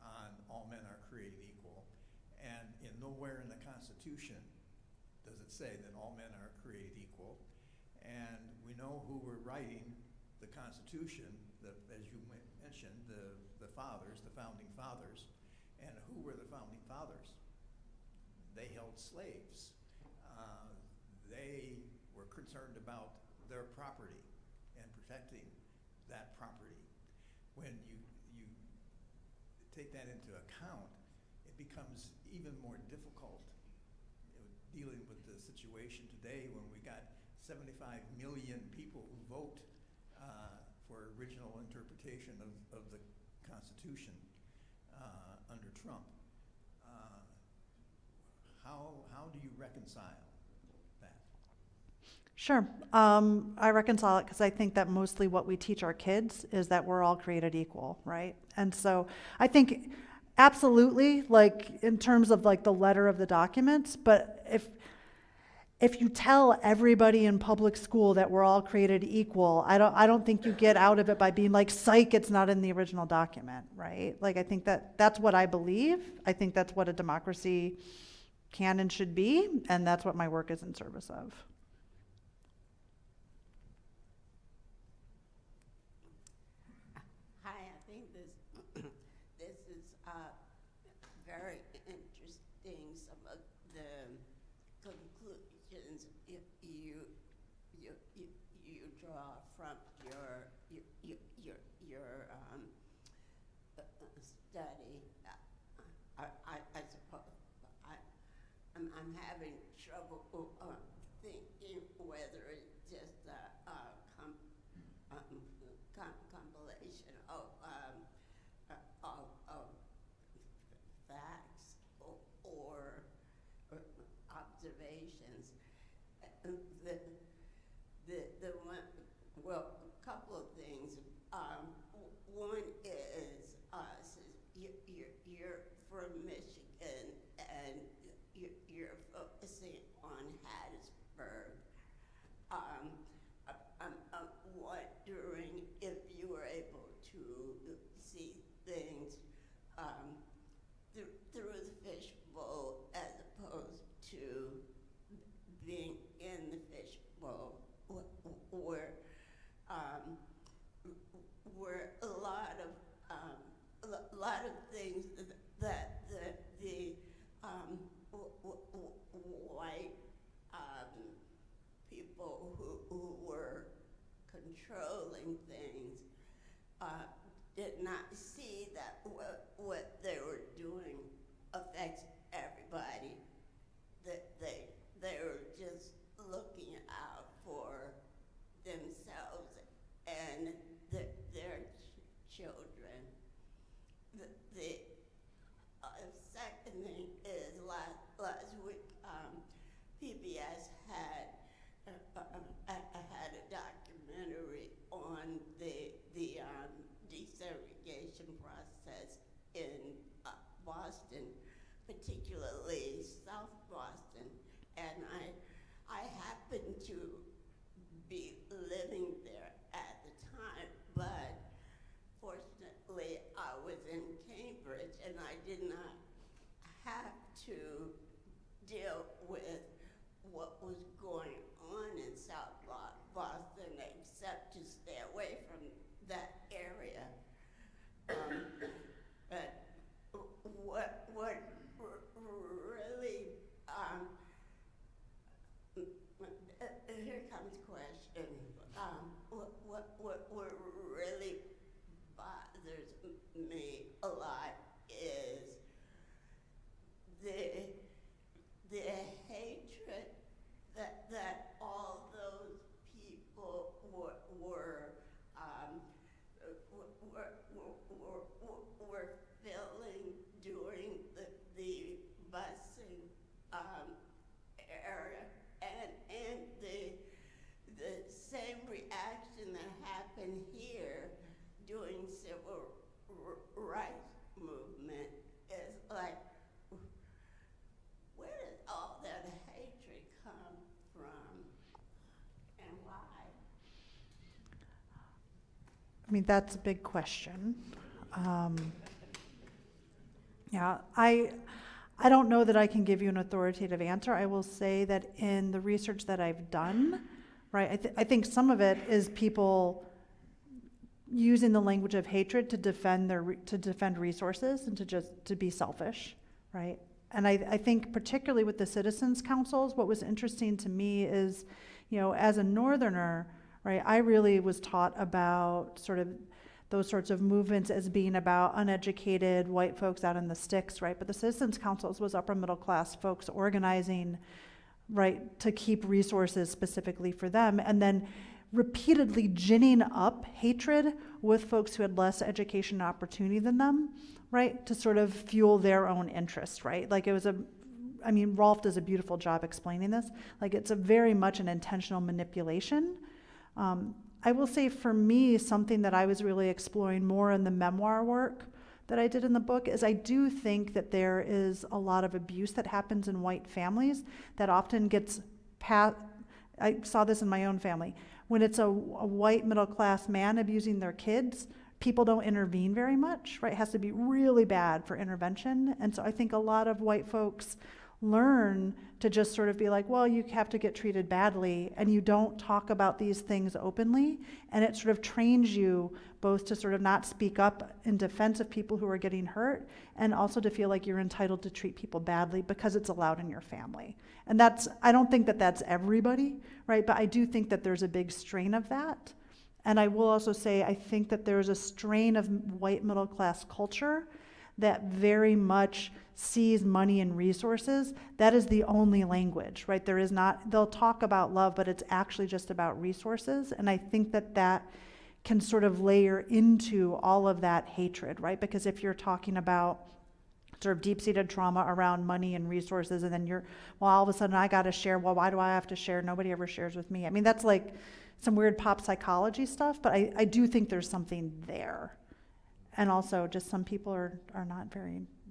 on all men are created equal. And in nowhere in the Constitution does it say that all men are created equal. And we know who were writing the Constitution, as you mentioned, the fathers, the founding fathers. And who were the founding fathers? They held slaves. They were concerned about their property and protecting that property. When you take that into account, it becomes even more difficult dealing with the situation today when we got 75 million people who vote for original interpretation of the Constitution under Trump. How do you reconcile that? Sure. I reconcile it because I think that mostly what we teach our kids is that we're all created equal, right? And so I think absolutely, like in terms of like the letter of the documents, but if you tell everybody in public school that we're all created equal, I don't think you get out of it by being like, psych, it's not in the original document, right? Like I think that's what I believe. I think that's what a democracy can and should be, and that's what my work is in service of. Hi, I think this is very interesting. Some of the conclusions you draw from your study. I suppose I'm having trouble thinking whether it's just a compilation of facts or observations. The one, well, a couple of things. One is you're from Michigan and you're focusing on Hattiesburg. I'm wondering if you were able to see things through the fishbowl as opposed to being in the fishbowl, where a lot of things that the white people who were controlling things did not see that what they were doing affects everybody. That they were just looking out for themselves and their children. The second thing is last week PBS had a documentary on the desegregation process in Boston, particularly South Boston, and I happened to be living there at the time, but fortunately I was in Cambridge and I did not have to deal with what was going on in South Boston except to stay away from that area. But what really, here comes the question, what really bothers me a lot is the hatred that area, and the same reaction that happened here during civil rights movement is like, where did all that hatred come from, and why? I mean, that's a big question. Yeah, I don't know that I can give you an authoritative answer. I will say that in the research that I've done, right, I think some of it is people using the language of hatred to defend resources and to be selfish, right? And I think particularly with the citizens councils, what was interesting to me is, you know, as a northerner, right, I really was taught about sort of those sorts of movements as being about uneducated white folks out in the sticks, right? But the citizens councils was upper middle class folks organizing, right, to keep resources specifically for them, and then repeatedly ginning up hatred with folks who had less education and opportunity than them, right, to sort of fuel their own interests, right? Like it was Rolf does a beautiful job explaining this. Like it's a very much an intentional manipulation. I will say for me, something that I was really exploring more in the memoir work that I did in the book is I do think that there is a lot of abuse that happens in white families that often gets passed. I saw this in my own family. When it's a white middle class man abusing their kids, people don't intervene very much, right? It has to be really bad for intervention. And so I think a lot of white folks learn to just sort of be like, well, you have to get treated badly, and you don't talk about these things openly, and it sort of trains you both to sort of not speak up in defense of people who are getting hurt, and also to feel like you're entitled to treat people badly because it's allowed in your family. And I don't think that that's everybody, right? But I do think that there's a big strain of that. And I will also say, I think that there's a strain of white middle class culture that very much sees money and resources. That is the only language, right? There is not, they'll talk about love, but it's actually just about resources. And I think that that can sort of layer into all of that hatred, right? Because if you're talking about sort of deep-seated trauma around money and resources, and then well, all of a sudden I got to share. Well, why do I have to share? Nobody ever shares with me. I mean, that's like some weird pop psychology stuff, but I do think there's something there. And also just some people are not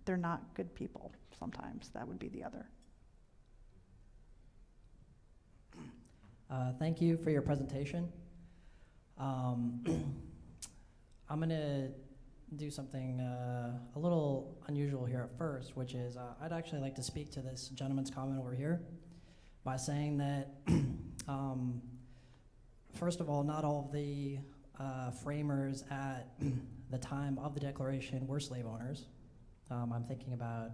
they're not good people sometimes. That would be the other. Thank you for your presentation. I'm gonna do something a little unusual here at first, which is I'd actually like to speak to this gentleman's comment over here by saying that first of all, not all of the framers at the time of the Declaration were slave owners. I'm thinking about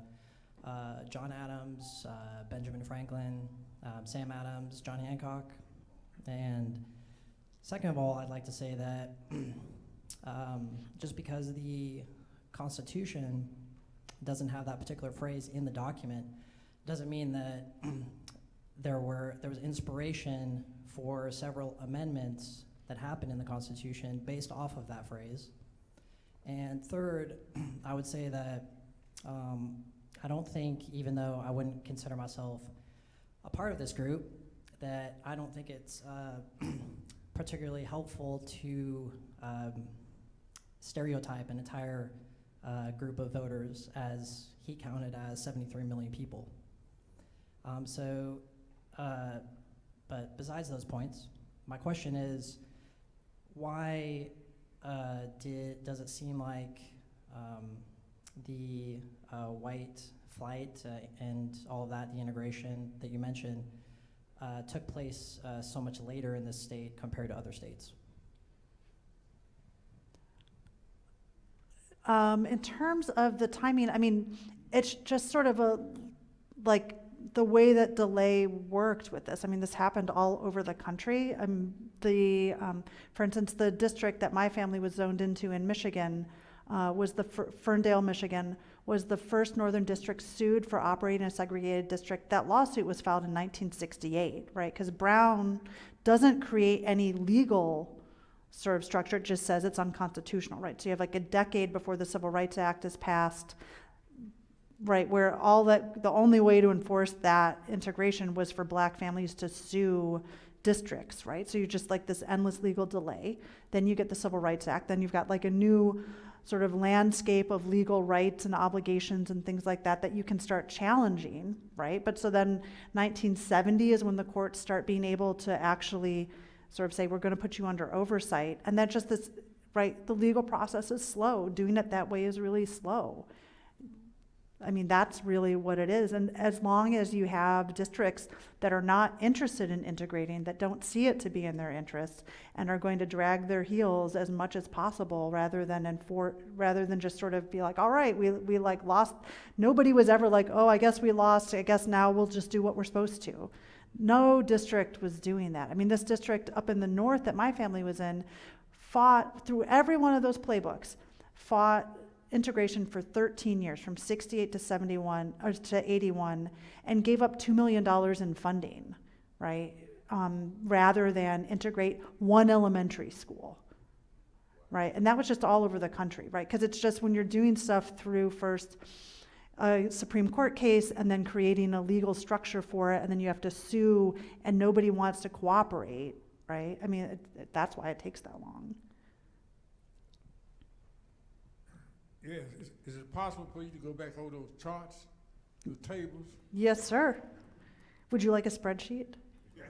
John Adams, Benjamin Franklin, Sam Adams, John Hancock. And second of all, I'd like to say that just because the Constitution doesn't have that particular phrase in the document doesn't mean that there was inspiration for several amendments that happened in the Constitution based off of that phrase. And third, I would say that I don't think, even though I wouldn't consider myself a part of this group, that I don't think it's particularly helpful to stereotype an entire group of voters, as he counted as 73 million people. But besides those points, my question is, why does it seem like the white flight and all of that, the integration that you mentioned, took place so much later in this state compared to other states? In terms of the timing, I mean, it's just sort of like the way that delay worked with this. I mean, this happened all over the country. For instance, the district that my family was zoned into in Michigan was Ferndale, Michigan, was the first northern district sued for operating a segregated district. That lawsuit was filed in 1968, right? Because Brown doesn't create any legal sort of structure, it just says it's unconstitutional, right? So you have like a decade before the Civil Rights Act is passed. right, where the only way to enforce that integration was for black families to sue districts, right? So you're just like this endless legal delay. Then you get the Civil Rights Act. Then you've got like a new sort of landscape of legal rights and obligations and things like that you can start challenging, right? But so then 1970 is when the courts start being able to actually sort of say, we're going to put you under oversight. And that's just this, right? The legal process is slow. Doing it that way is really slow. I mean, that's really what it is. And as long as you have districts that are not interested in integrating, that don't see it to be in their interest, and are going to drag their heels as much as possible rather than just sort of be like, all right, we like lost. Nobody was ever like, oh, I guess we lost. I guess now we'll just do what we're supposed to. No district was doing that. I mean, this district up in the north that my family was in fought through every one of those playbooks, fought integration for 13 years, from 68 to 71 or to 81, and gave up $2 million in funding, right? Rather than integrate one elementary school, right? And that was just all over the country, right? Because it's just when you're doing stuff through first a Supreme Court case and then creating a legal structure for it, and then you have to sue, and nobody wants to cooperate, right? I mean, that's why it takes that long. Yes, is it possible for you to go back over those charts, those tables? Yes, sir. Would you like a spreadsheet? You're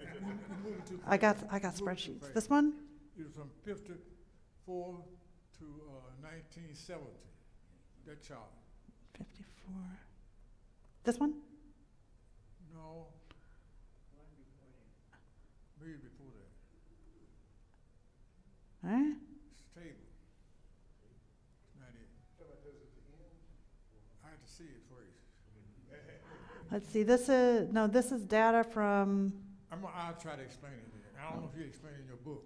moving too I got fast. You're moving too spreadsheets. fast. This one? It's from 54 to 1970, that chart. 54. This one? No. Maybe before that. All right. It's a table. Not it. I have to see it first. Let's see. This is data from. I'll try to explain it then. I don't know if you explain it in your book.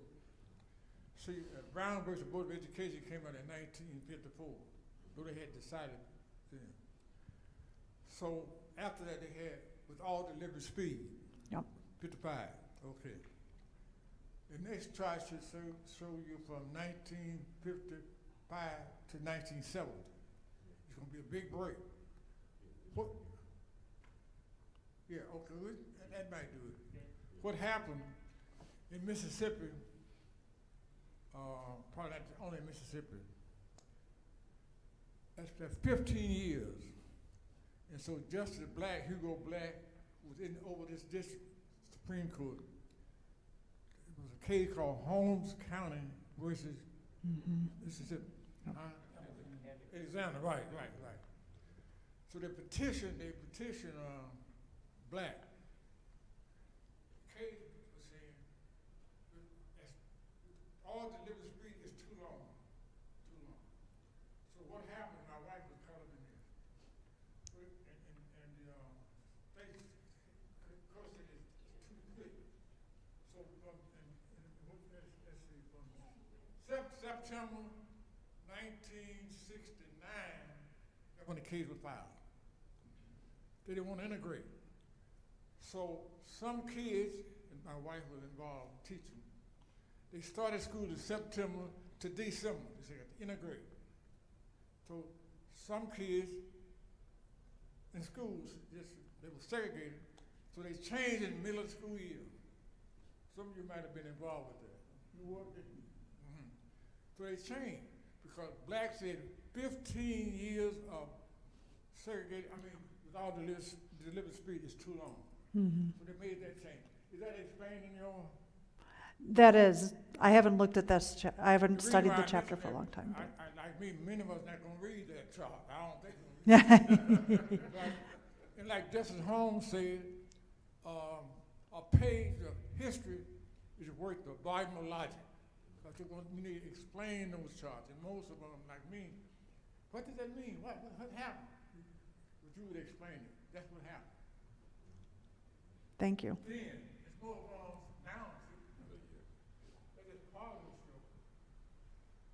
See, Brown versus Board of Education came out in 1954, though they had decided then. So after that, they had, with all deliberate speed, Yep. 55, okay. The next chart should show you from 1955 to 1970. It's gonna be a big break. What? Yeah, okay, that might do it. What happened in Mississippi, probably not only in Mississippi, that's 15 years. And so Justice Black, Hugo Black, was over this district, Supreme Court. It was a case called Holmes County versus Mississippi. Alexander, right. So they petitioned Black. The case was saying all deliberate speed is too long. So what happened? My wife was caught up in this. And the state court said it's too quick. So let's see, from September 1969, that's when the case was filed. They didn't want to integrate. So some kids, and my wife was involved teaching, they started school in September to December. They said to integrate. So some kids in schools, they were segregated, so they changed in the middle of the school year. Some of you might have been involved with that. You were, didn't you? So they changed because Black said 15 years of segregated, with all the deliberate speed is too long. So they made that change. Is that explained in your? That is. I haven't looked at this. I haven't The reason studied why the I chapter mention for a that, long time. Like me, many of us not gonna read that chart. I don't think. And like Justice Holmes said, a page of history is worth the volume of logic. Because you need to explain those charts, and most of them, like me, what does that mean? What happened? But you would explain it. That's what happened. Thank you. Then it's more now. That is part of the story.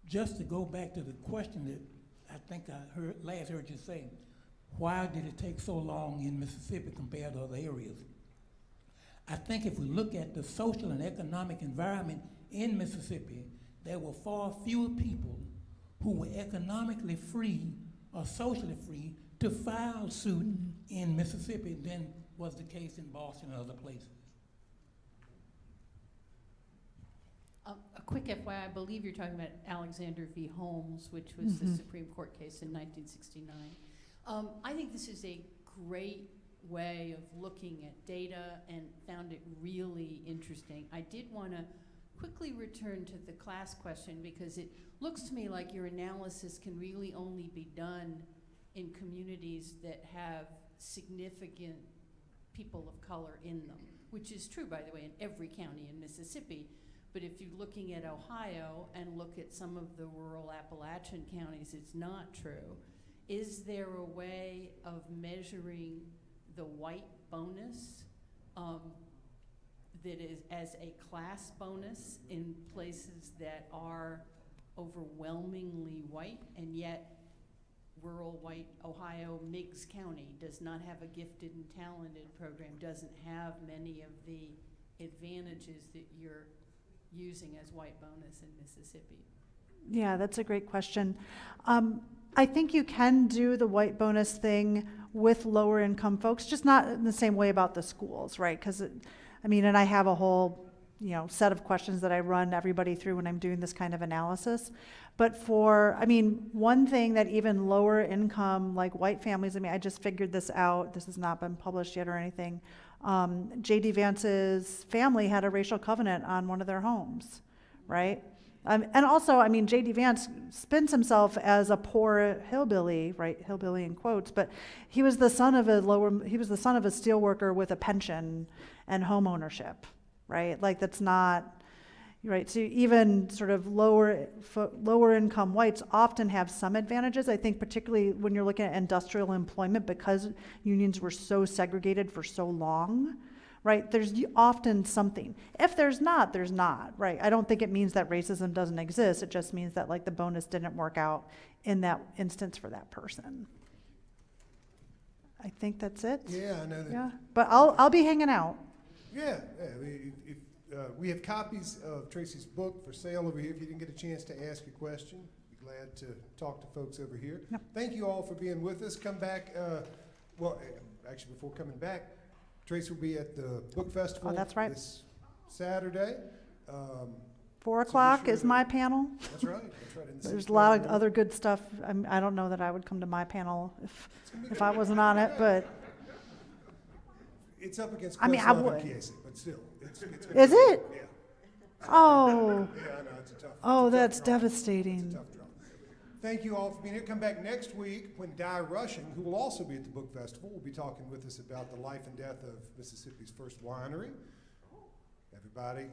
Just to go back to the question that I think I heard you say, why did it take so long in Mississippi compared to other areas? I think if we look at the social and economic environment in Mississippi, there were far fewer people who were economically free or socially free to file suit in Mississippi than was the case in Boston and other places. A quick FYI, I believe you're talking about Alexander v. Holmes, which was the Supreme Court case in 1969. I think this is a great way of looking at data and found it really interesting. I did want to quickly return to the class question because it looks to me like your analysis can really only be done in communities that have significant people of color in them, which is true, by the way, in every county in Mississippi. But if you're looking at Ohio and look at some of the rural Appalachian counties, it's not true. Is there a way of measuring the white bonus that is as a class bonus in places that are overwhelmingly white, and yet rural white Ohio, Meigs County, does not have a gifted and talented program, doesn't have many of the advantages that you're using as white bonus in Mississippi? Yeah, that's a great question. I think you can do the white bonus thing with lower income folks, just not in the same way about the schools, right? Because, and I have a whole, set of questions that I run everybody through when I'm doing this kind of analysis. But one thing that even lower income, like white families, I just figured this out, this has not been published yet or anything. J.D. Vance's family had a racial covenant on one of their homes, right? And also, J.D. Vance spins himself as a poor hillbilly, right? Hillbilly in quotes, but he was the son of a steelworker with a pension and home ownership, right? Like that's not, right? So even sort of lower income whites often have some advantages. I think particularly when you're looking at industrial employment, because unions were so segregated for so long, right? There's often something. If there's not, there's not, right? I don't think it means that racism doesn't exist. It just means that like the bonus didn't work out in that instance for that person. I think that's it. Yeah, I know that. Yeah, but I'll be hanging out. Yeah, we have copies of Tracie's book for sale over here. If you didn't get a chance to ask your question, be glad to talk to folks over here. Yep. Thank you all for being with us. Come back, actually before coming back, Tracie will be at the book festival. Oh, that's right. This Saturday. 4 o'clock is my panel. That's right. In the There's sixth a lot of room. other good stuff. I don't know that I would come to my panel if I wasn't on it, but It's up against I Questlove would. and Chiesi, but still. It's Is it? Yeah. Oh, Yeah, I know, it's a tough. oh, it's a tough that's draw. devastating. It's a tough draw. Thank you all for being here. Come back next week when Di Rushing, who will also be at the book festival, will be talking with us about the life and death of Mississippi's first winery. Everybody,